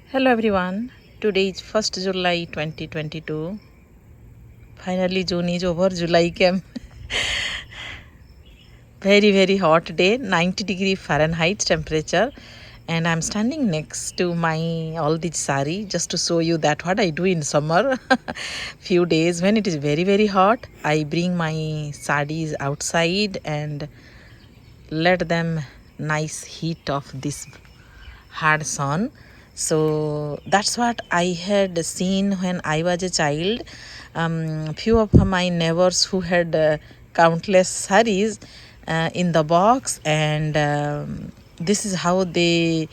Hello everyone. Today is 1st July 2022. Finally June is over. July came. Very hot day, 90-degree Fahrenheit temperature, and I'm standing next to my all this sari just to show you that what I do in summer. Few days when it is very hot, I bring my sarees outside and let them nice heat of this hard sun. So that's what I had seen when I was a child. Few of my neighbors who had countless sarees in the box, and this is how they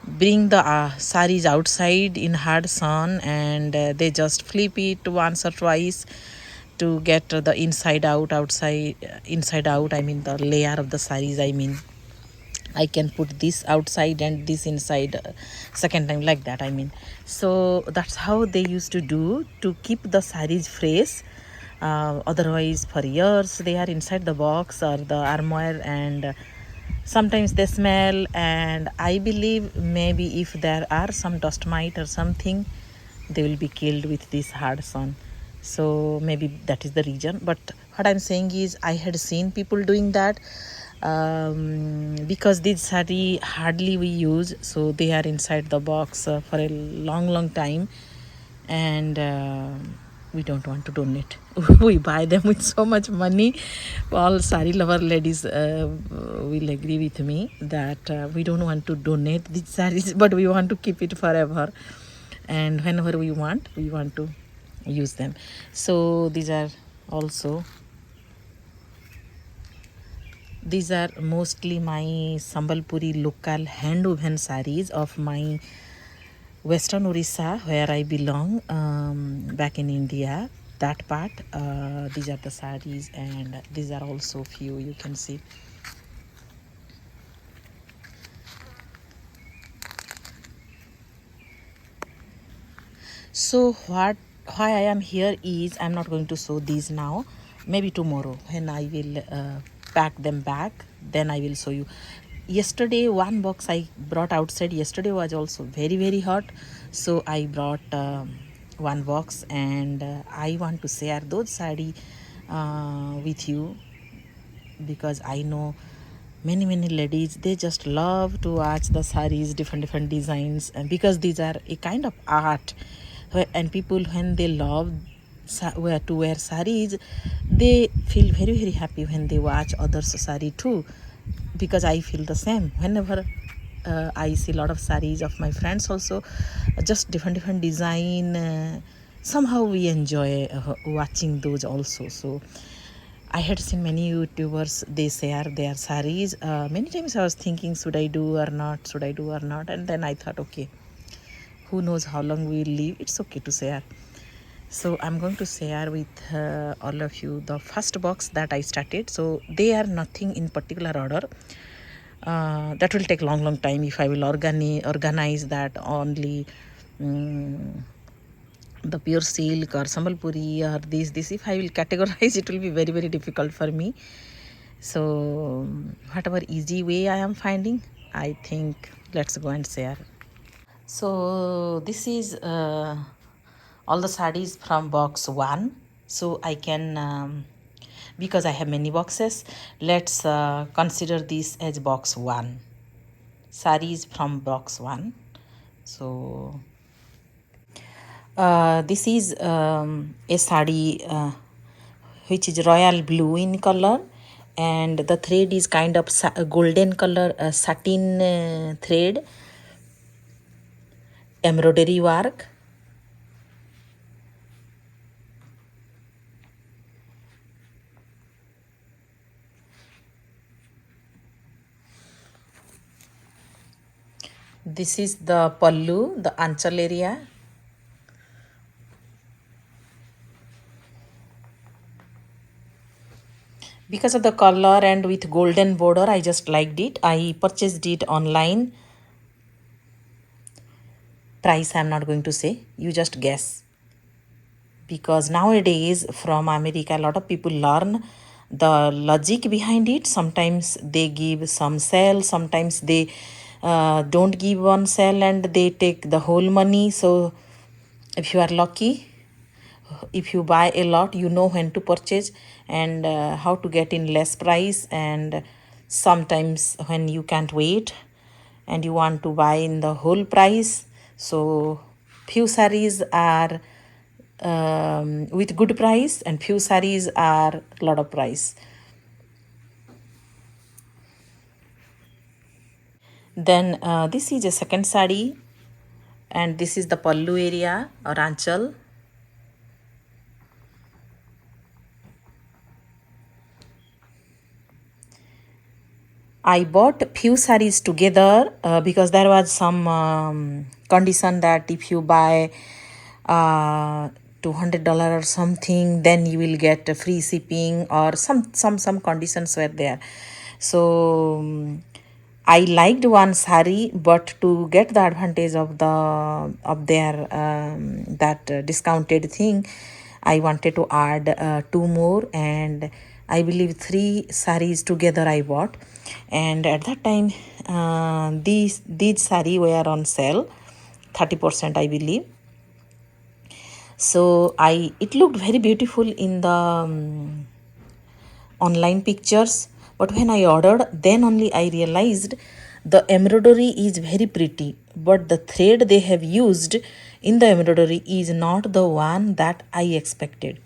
bring the sarees outside in hard sun, and they just flip it once or twice to get the inside out, I mean the layer of the sarees, I mean I can put this outside and this inside second time, like that, I mean. So that's how they used to do to keep the sarees fresh. Otherwise for years they are inside the box or the armoire, and sometimes they smell, and I believe maybe if there are some dust mite or something, they will be killed with this hard sun. So maybe that is the reason, but what I'm saying is I had seen people doing that. Because this sari hardly we use, so they are inside the box for a long time, and we don't want to donate. We buy them with so much money. All sari lover ladies will agree with me that we don't want to donate these saris, but we want to keep it forever, and whenever we want to use them. So these are mostly my Sambalpuri local hand woven sarees of my Western Orissa, where I belong, back in India. That part, these are the sarees, and these are also few you can see. So why I am here is I'm not going to show these now. Maybe tomorrow when I will pack them back, then I will show you. Yesterday one box I brought outside. Yesterday was also very hot, so I brought one box, and I want to share those sari with you, because I know many ladies, they just love to watch the saris, different designs, and because these are a kind of art, and people when they love to wear saris, they feel very happy when they watch others sari too, because I feel the same whenever I see a lot of saris of my friends also, just different design, somehow we enjoy watching those also. So I had seen many YouTubers, they share their saris. Many times I was thinking, should I do or not, and then I thought, okay, who knows how long we will live, it's okay to share. So I'm going to share with all of you the first box that I started. So they are nothing in particular order. That will take long time if I will organize that only. The pure silk or Sambalpuri or this if I will categorize, it will be very difficult for me. So whatever easy way I am finding, I think let's go and share. So this is all the sarees from box 1. So I can because I have many boxes, let's consider this as box 1, sarees from box 1. So this is a sari which is royal blue in color, and the thread is kind of golden color satin thread, embroidery work. This is the pallu, the anchal area. Because of the color and with golden border, I just liked it. I purchased it online. Price I'm not going to say, you just guess. Because nowadays from America, a lot of people learn the logic behind it. Sometimes they give some sell, sometimes they don't give one sell and they take the whole money. So if you are lucky, if you buy a lot, you know when to purchase and how to get in less price. And sometimes when you can't wait and you want to buy in the whole price, so few sarees are with good price and few sarees are lot of price. Then this is a second saree, and this is the pallu area or anchal. I bought few sarees together because there was some condition that if you buy $200 or something, then you will get a free shipping, or some conditions were there. So I liked one saree, but to get the advantage of their that discounted thing, I wanted to add two more, and I believe three sarees together I bought. And at that time, these saree were on sale, 30% I believe. So it looked very beautiful in the online pictures, but when I ordered, then only I realized the embroidery is very pretty, but the thread they have used in the embroidery is not the one that I expected.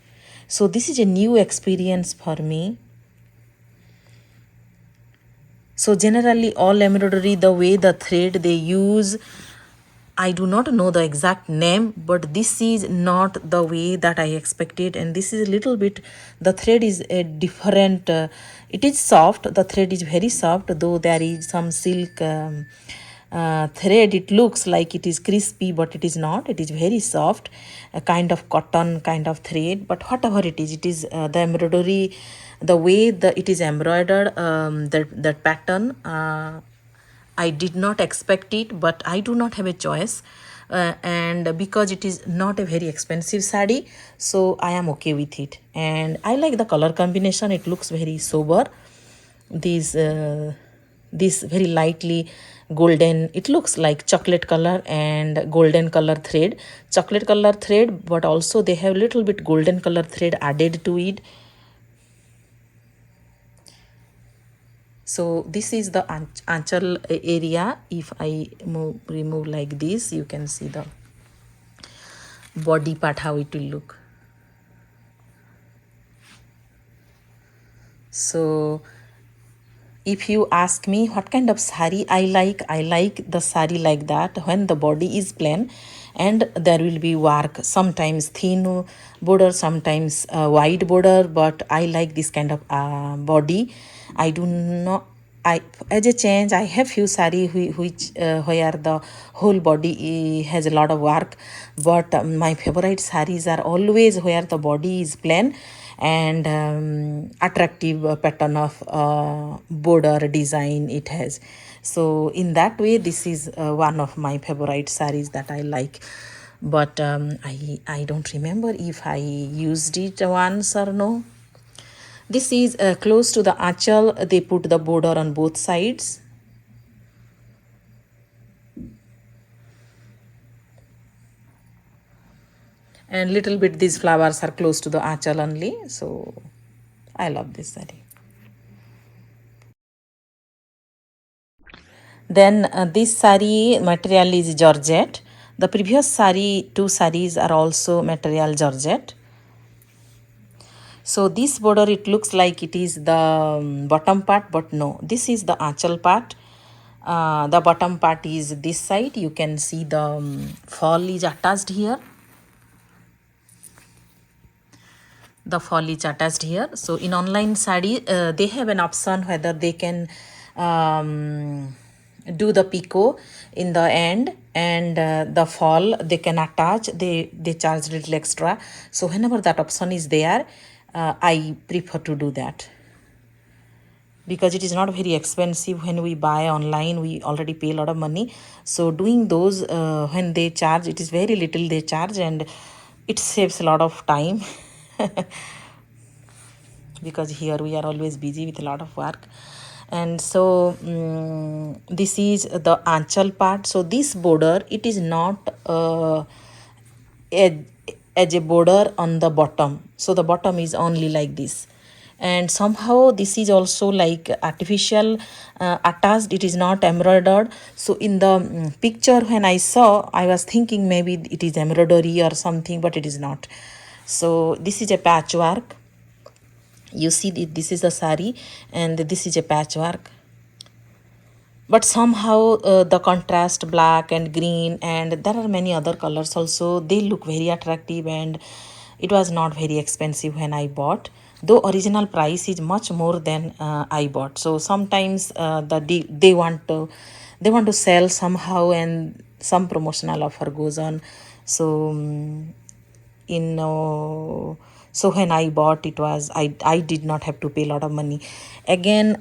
So this is a new experience for me. So generally all embroidery, the way the thread they use, I do not know the exact name, but this is not the way that I expected. And this is a little bit, the thread is a different, it is soft, the thread is very soft, though there is some silk thread. It looks like it is crispy, but it is not. It is very soft, a kind of cotton kind of thread. But whatever it is the embroidery, the way it is embroidered, that pattern, I did not expect it, but I do not have a choice. And because it is not a very expensive sari, so I am okay with it. And I like the color combination. It looks very sober. This very lightly golden, it looks like chocolate color and golden color thread. Chocolate color thread, but also they have little bit golden color thread added to it. So this is the anchal area. If I remove like this, you can see the body part, how it will look. So if you ask me what kind of sari I like the sari like that, when the body is plain and there will be work, sometimes thin border, sometimes wide border, but I like this kind of body. I do not, I, as a change, I have few sari which where the whole body has a lot of work, but my favorite saris are always where the body is plain and attractive pattern of border design it has. So in that way, this is one of my favorite saris that I like. But I don't remember if I used it once or no. This is close to the achal. They put the border on both sides. And little bit these flowers are close to the achal only. So I love this saree. Then this saree material is georgette. The previous saree, two sarees are also material georgette. So this border, it looks like it is the bottom part, but no, this is the achal part. The bottom part is this side. You can see the fall is attached here. The fall is attached here. So in online sari, they have an option whether they can do the picot in the end, and the fall they can attach. They charge little extra. So whenever that option is there, I prefer to do that, because it is not very expensive. When we buy online, we already pay a lot of money. So doing those, when they charge, it is very little they charge, and it saves a lot of time. Because here we are always busy with a lot of work. And so this is the anchal part. So this border, it is not edge, as a border on the bottom, so the bottom is only like this. And somehow this is also like artificial attached, it is not embroidered. So in the picture when I saw, I was thinking maybe it is embroidery or something, but it is not. So this is a patchwork. You see this is the sari and this is a patchwork, but somehow the contrast black and green, and there are many other colors also, they look very attractive, and it was not very expensive when I bought, though original price is much more than I bought. So sometimes they want to sell somehow, and some promotional offer goes on. So in so when I bought, it was I did not have to pay a lot of money. Again,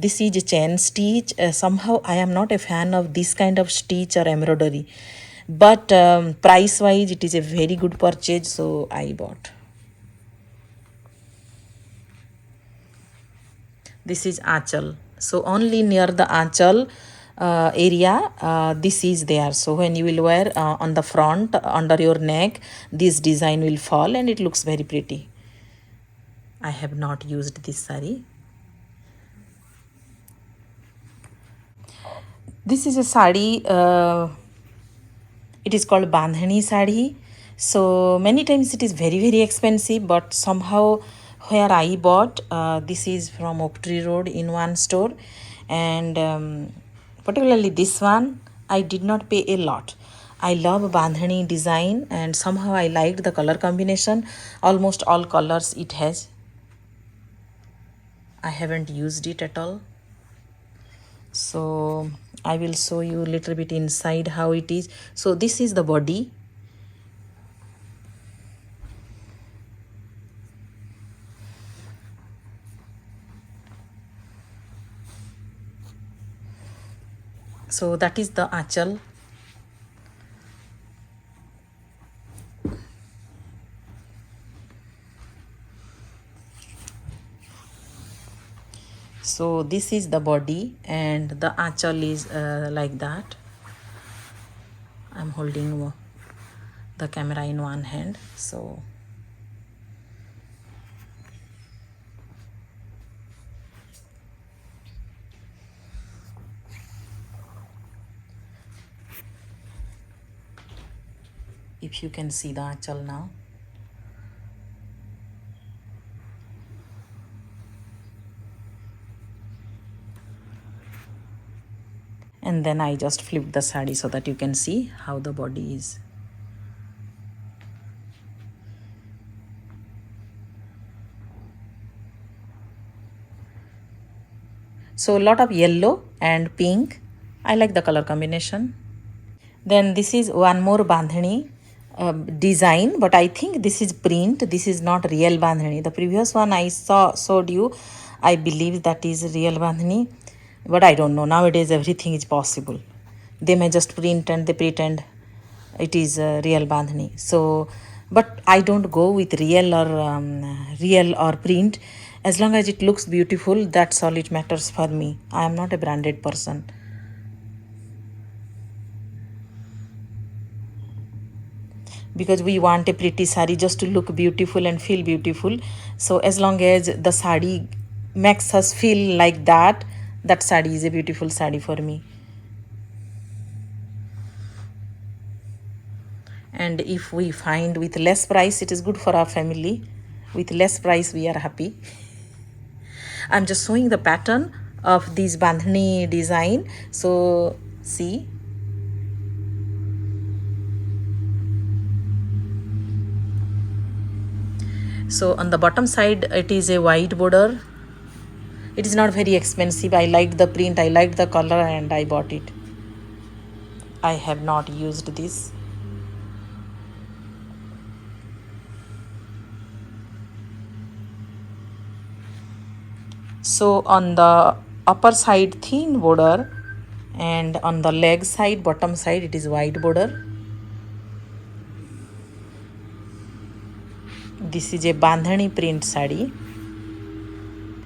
this is a chain stitch. Somehow I am not a fan of this kind of stitch or embroidery, but price wise it is a very good purchase, so I bought. This is achal, so only near the achal area this is there. So when you will wear on the front under your neck, this design will fall and it looks very pretty. I have not used this sari. This is a sari, it is called bandhani sari. So many times it is very very expensive, but somehow where I bought, this is from Oak Tree Road in one store, and particularly this one I did not pay a lot. I love bandhani design, and somehow I liked the color combination. Almost all colors it has. I haven't used it at all, so I will show you a little bit inside how it is. So this is the body. So that is the achal. So this is the body, and the achal is like that. I'm holding the camera in one hand, so if you can see the achal now. And then I just flip the sari so that you can see how the body is. So a lot of yellow and pink. I like the color combination. Then this is one more bandhani design, but I think this is print. This is not real bandhani. The previous one I showed you, I believe that is real bandhani, but I don't know. Nowadays everything is possible. They may just print and they pretend it is real bandhani. So, but I don't go with real or print. As long as it looks beautiful, that's all it matters for me. I am not a branded person. Because we want a pretty sari just to look beautiful and feel beautiful. So as long as the sari makes us feel like that, that sari is a beautiful sari for me. And if we find with less price, it is good for our family. With less price we are happy. I'm just showing the pattern of this bandhani design. So see, so on the bottom side it is a white border. It is not very expensive. I liked the print, I liked the color, and I bought it. I have not used this. So on the upper side thin border, and on the leg side bottom side it is white border. This is a bandhani print sari.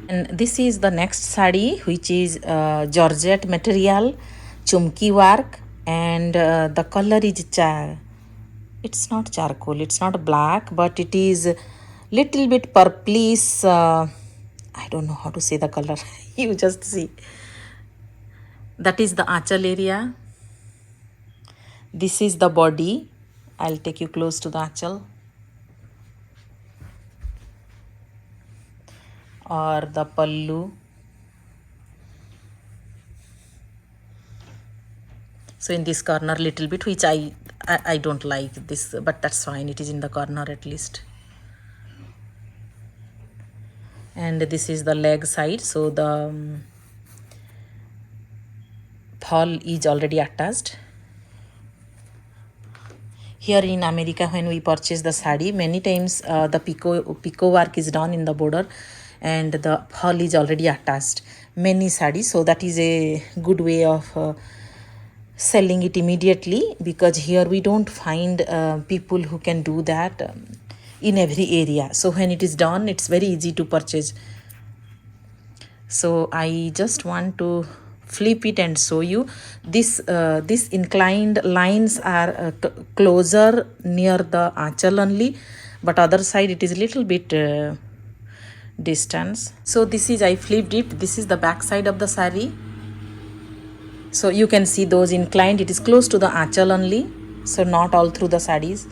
And this is the next sari, which is georgette material, chumki work, and the color is it's not charcoal, it's not black, but it is little bit purplish. I don't know how to say the color. You just see. That is the achal area. This is the body. I'll take you close to the achal or the pallu. So in this corner little bit, which I don't like this, but that's fine, it is in the corner at least. And this is the leg side, so the fall is already attached. Here in America, when we purchase the sari, many times the pico work is done in the border and the fall is already attached. Many sarees, so that is a good way of selling it immediately, because here we don't find people who can do that in every area. So when it is done, it's very easy to purchase. So I just want to flip it and show you this. This inclined lines are closer near the achal only, but other side it is a little bit distance. So this is, I flipped it. This is the back side of the sari. So you can see those inclined, it is close to the achal only, so not all through the sarees.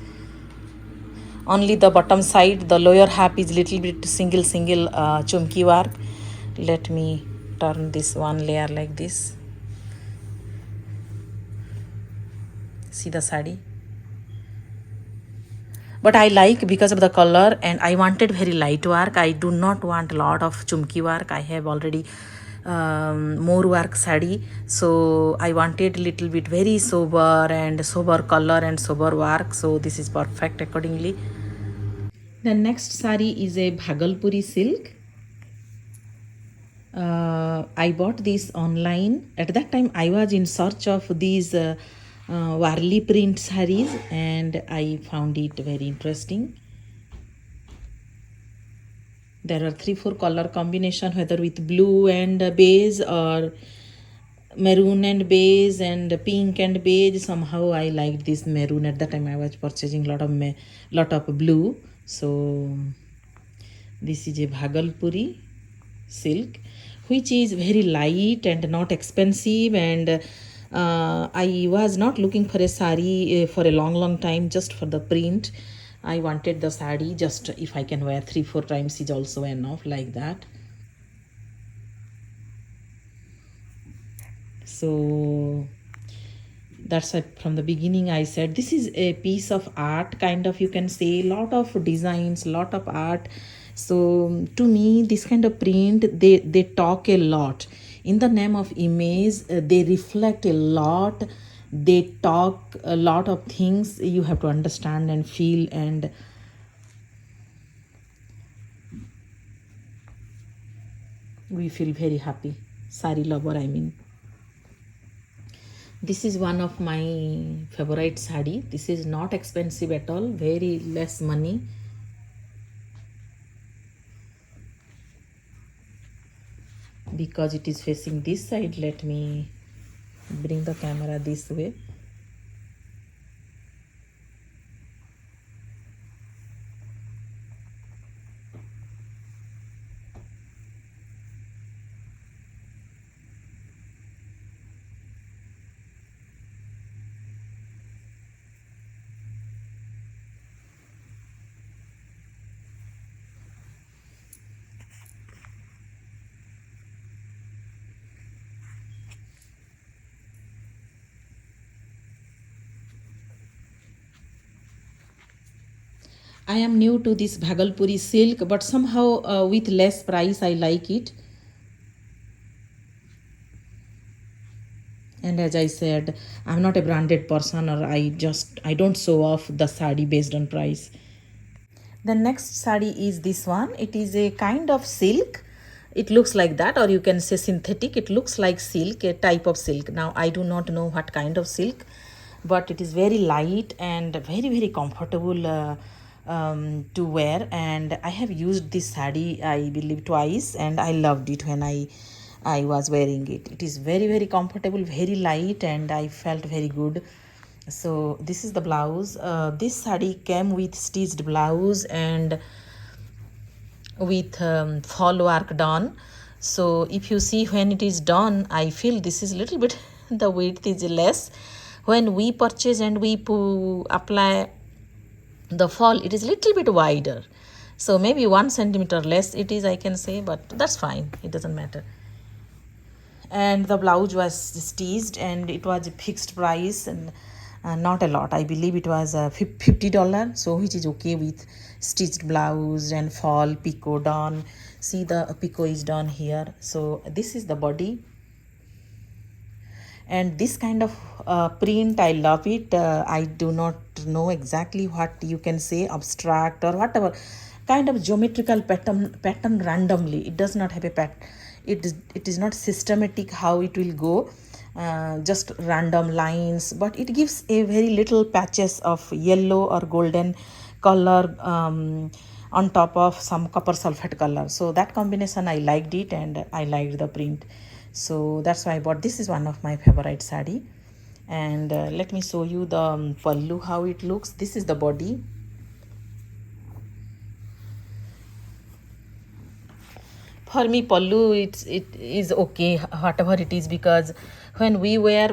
Only the bottom side, the lower half is little bit single chumki work. Let me turn this one layer like this. See the sari. But I like because of the color, and I wanted very light work. I do not want a lot of chumki work. I have already more work sari, so I wanted little bit very sober and sober color and sober work, so this is perfect accordingly. The next sari is a Bhagalpuri silk. I bought this online. At that time I was in search of these Warli print sarees, and I found it very interesting. There are 3-4 color combination, whether with blue and beige or maroon and beige and pink and beige. Somehow I liked this maroon. At that time I was purchasing lot of blue. So this is a Bhagalpuri silk, which is very light and not expensive, and I was not looking for a sari for a long time just for the print. I wanted the sari just if I can wear 3-4 times is also enough, like that. So that's why from the beginning I said this is a piece of art, kind of, you can say, lot of designs, lot of art. So to me this kind of print, they talk a lot. In the name of image, they reflect a lot, they talk a lot of things you have to understand and feel, and we feel very happy. Sari lover, I mean. This is one of my favorite sari. This is not expensive at all, very less money. Because it is facing this side, let me bring the camera this way. I am new to this Bhagalpuri silk, but somehow with less price I like it. And as I said, I'm not a branded person, or I don't show off the sari based on price. The next sari is this one. It is a kind of silk. It looks like that, or you can say synthetic. It looks like silk, a type of silk. Now I do not know what kind of silk, but it is very light and very comfortable to wear, and I have used this sari, I believe, twice, and I loved it when I was wearing it. It is very, very comfortable, very light, and I felt very good. So this is the blouse. This sari came with stitched blouse and with fall work done. So if you see when it is done, I feel this is a little bit the width is less. When we purchase and we apply the fall, it is little bit wider, so maybe 1 centimeter less it is, I can say, but that's fine, it doesn't matter. And the blouse was stitched, and it was a fixed price, and not a lot, I believe it was $50, so which is okay with stitched blouse and fall picot done. See, the picot is done here. So this is the body, and this kind of print, I love it. I do not know exactly what you can say, abstract or whatever kind of geometrical pattern randomly. It does not have a pattern. It is not systematic how it will go, just random lines, but it gives a very little patches of yellow or golden color on top of some copper sulfate color. So that combination, I liked it, and I liked the print. So that's why I bought. This is one of my favorite sari. And let me show you the pallu, how it looks. This is the body. For me, pallu, it is okay, whatever it is, because when we wear,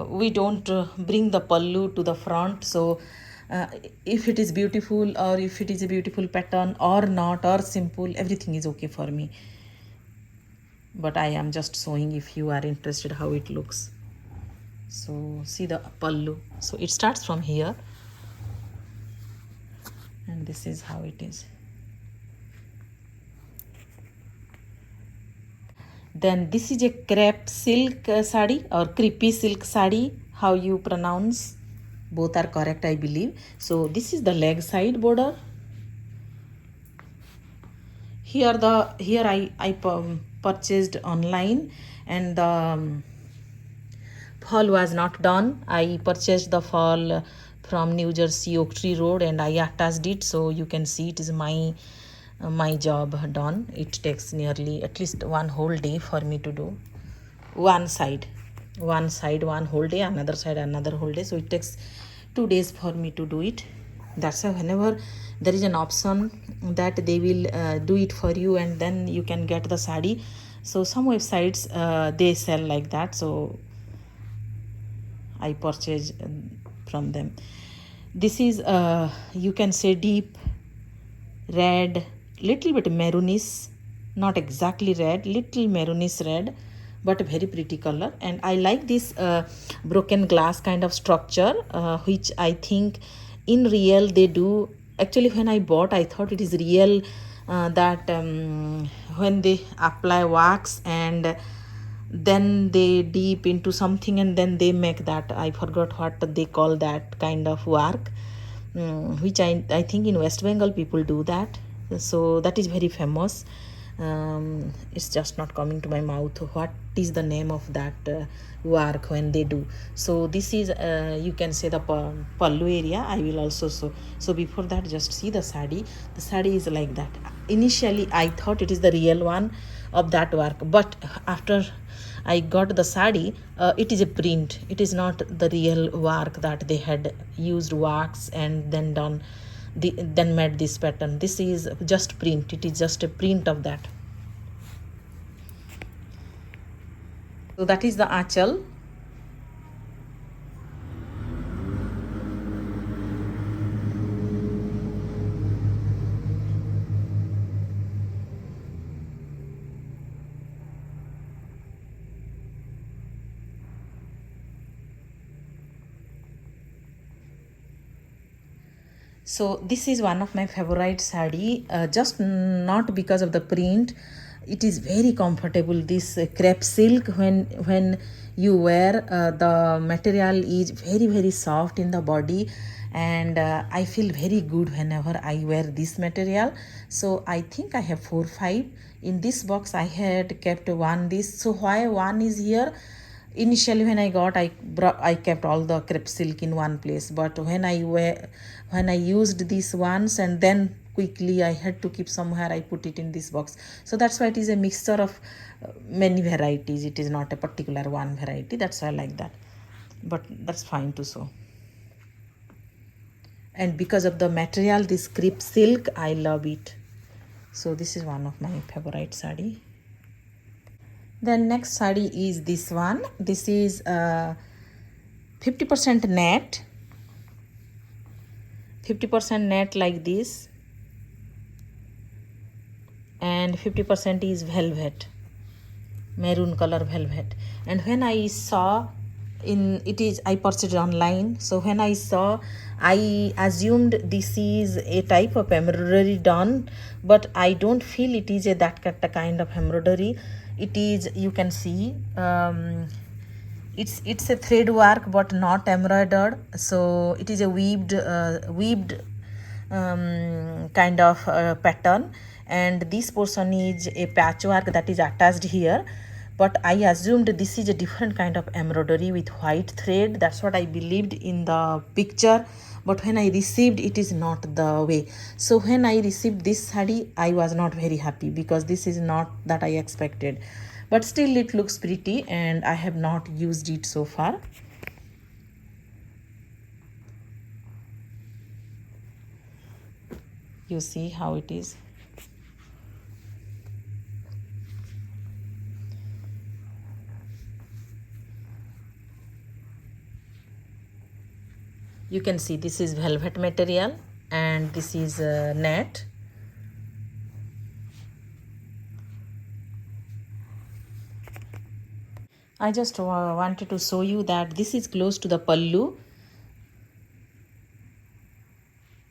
we don't bring the pallu to the front. So if it is beautiful, or if it is a beautiful pattern or not, or simple, everything is okay for me. But I am just showing, if you are interested, how it looks. So see the pallu. So it starts from here, and this is how it is. Then this is a crepe silk sari, or creepy silk sari, how you pronounce. Both are correct, I believe. So this is the leg side border. Here I purchased online, and the fall was not done. I purchased the fall from New Jersey Oak Tree Road, and I attached it, so you can see it is my job done. It takes nearly at least one whole day for me to do one side one whole day, another side another whole day. So it takes 2 days for me to do it. That's why whenever there is an option that they will do it for you, and then you can get the sari. So some websites they sell like that, so I purchase from them. This is you can say deep red, little bit maroonish, not exactly red, little maroonish red, but very pretty color. And I like this broken glass kind of structure, which I think in real they do. Actually, when I bought, I thought it is real, that when they apply wax and then they dip into something, and then they make that, I forgot what they call that kind of work, which I think in West Bengal people do that. So that is very famous. It's just not coming to my mouth what is the name of that work when they do. So this is you can say the pallu area. I will also so before that, just see the sari. The sari is like that. Initially I thought it is the real one of that work, but after I got the sari, it is a print. It is not the real work that they had used wax and then done then made this pattern. This is just print. It is just a print of that. So that is the achal. So this is one of my favorite sari, just not because of the print. It is very comfortable. This crepe silk, when you wear, the material is very, very soft in the body, and I feel very good whenever I wear this material. So I think I have 4 5 in this box. I had kept one this. So why one is here? Initially when I got, I kept all the crepe silk in one place, but when I used these ones and then quickly I had to keep somewhere, I put it in this box. So that's why it is a mixture of many varieties. It is not a particular one variety. That's why I like that, but that's fine to sew. And because of the material, this crepe silk, I love it. So this is one of my favorite sari. Then next sari is this one. This is 50% net, 50% net like this, and 50% is velvet, maroon color velvet. And when I saw I purchased online, so when I saw, I assumed this is a type of embroidery done, but I don't feel it is that kind of embroidery. It is, you can see, it's a thread work but not embroidered. So it is a weaved kind of pattern, and this portion is a patchwork that is attached here, but I assumed this is a different kind of embroidery with white thread. That's what I believed in the picture, but when I received, it is not the way. So when I received this sari, I was not very happy because this is not that I expected, but still it looks pretty and I have not used it so far. You see how it is. You can see this is velvet material and this is net. I just wanted to show you that this is close to the pallu.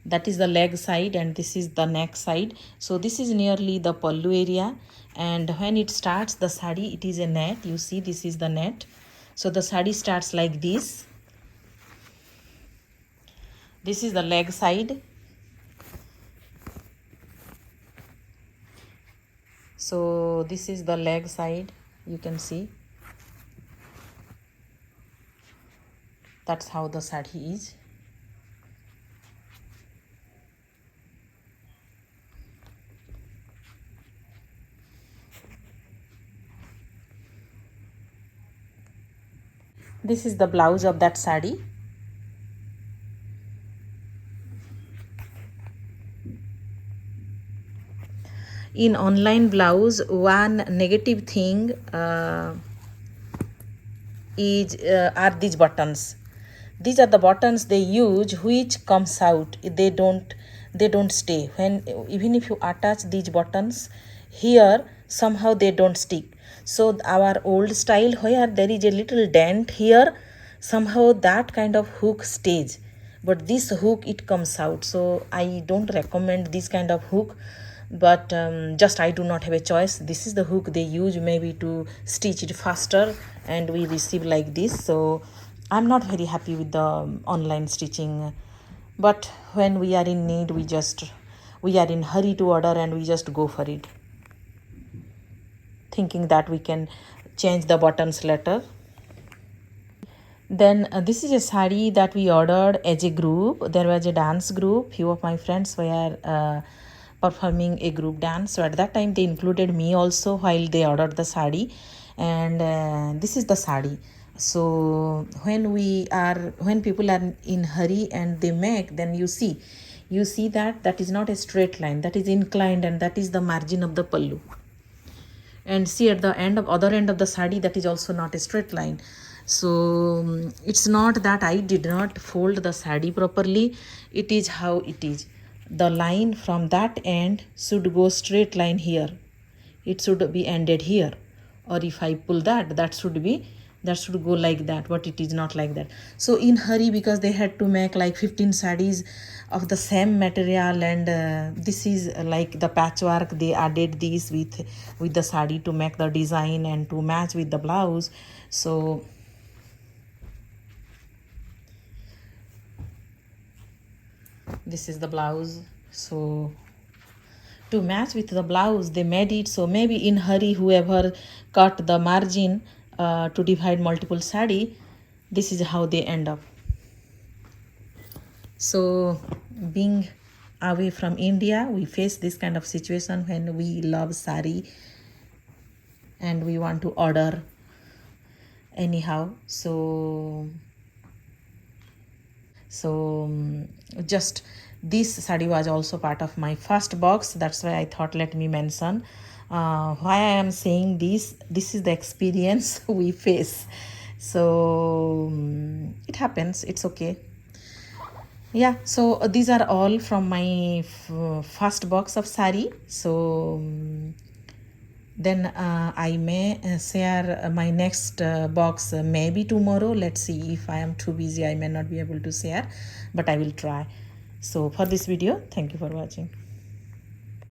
That is the leg side and this is the neck side. So this is nearly the pallu area, and when it starts the sari, it is a net. You see, this is the net. So the sari starts like this. This is the leg side. So this is the leg side, you can see. That's how the sari is. This is the blouse of that sari. In online blouse, one negative thing are these buttons. These are the buttons they use which comes out. They don't stay. When even if you attach these buttons here, somehow they don't stick. So our old style where there is a little dent here, somehow that kind of hook stays, but this hook it comes out. So I don't recommend this kind of hook, but just I do not have a choice. This is the hook they use maybe to stitch it faster, and we receive like this. So I'm not very happy with the online stitching, but when we are in need, we are in hurry to order and we just go for it, thinking that we can change the buttons later. Then this is a sari that we ordered as a group. There was a dance group. Few of my friends were performing a group dance. So at that time they included me also while they ordered the sari. And this is the sari. So when people are in hurry and they make, then you see that is not a straight line, that is inclined, and that is the margin of the pallu. And see at the other end of the sari, that is also not a straight line. So it's not that I did not fold the sari properly, it is how it is. The line from that end should go straight line here, it should be ended here, or if I pull that should go like that, but it is not like that. So in hurry, because they had to make like 15 sarees of the same material, and this is like the patchwork, they added this with the sari to make the design and to match with the blouse. So this is the blouse. So to match with the blouse they made it. So maybe in hurry whoever cut the margin to divide multiple sari, this is how they end up. So being away from India, we face this kind of situation when we love sari and we want to order anyhow. So just this sari was also part of my first box. That's why I thought let me mention why I am saying this is the experience we face. So it happens, it's okay. Yeah, so these are all from my first box of sari. So then I may share my next box maybe tomorrow. Let's see, if I am too busy I may not be able to share, but I will try. So for this video, thank you for watching.